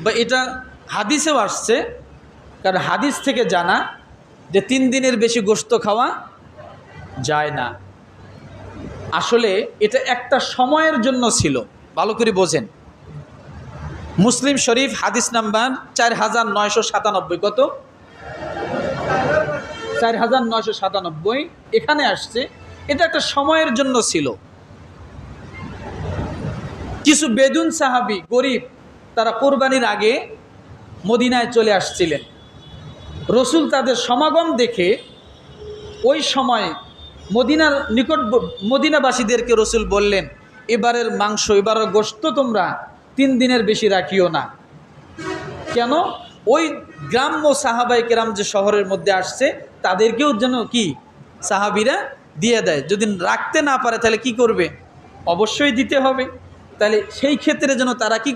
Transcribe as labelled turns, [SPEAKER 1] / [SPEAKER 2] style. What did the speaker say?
[SPEAKER 1] বা এটা হাদিসেও আসছে, কারণ হাদিস থেকে জানা যে 3 দিনের বেশি গোশত খাওয়া যায় না। আসলে এটা একটা সময়ের জন্য ছিল, ভালো করে বোঝেন। মুসলিম শরীফ হাদিস নাম্বার 4997, কত? 4997 এখানে আসছে এটা একটা সময়ের জন্য ছিল। কিছু বেদুন সাহাবী গরিব, তারা কোরবানির আগে মদিনায় চলে আসছিলেন। রসুল তাদের সমাগম দেখে ওই সময় মদিনাবাসীদেরকে রসুল বললেন, এবারের মাংস, এবারের গোশত তোমরা 3 দিনের বেশি রাখিও না। কেন? ওই গ্রাম্য সাহাবায়ে কেরাম যে শহরের মধ্যে আসছে তাদেরকেও যেন কি সাহাবীরা দিয়ে দেয়। যদি রাখতে না পারে তাহলে কি করবে? অবশ্যই দিতে হবে। তাহলে সেই ক্ষেত্রে যেন তারা কি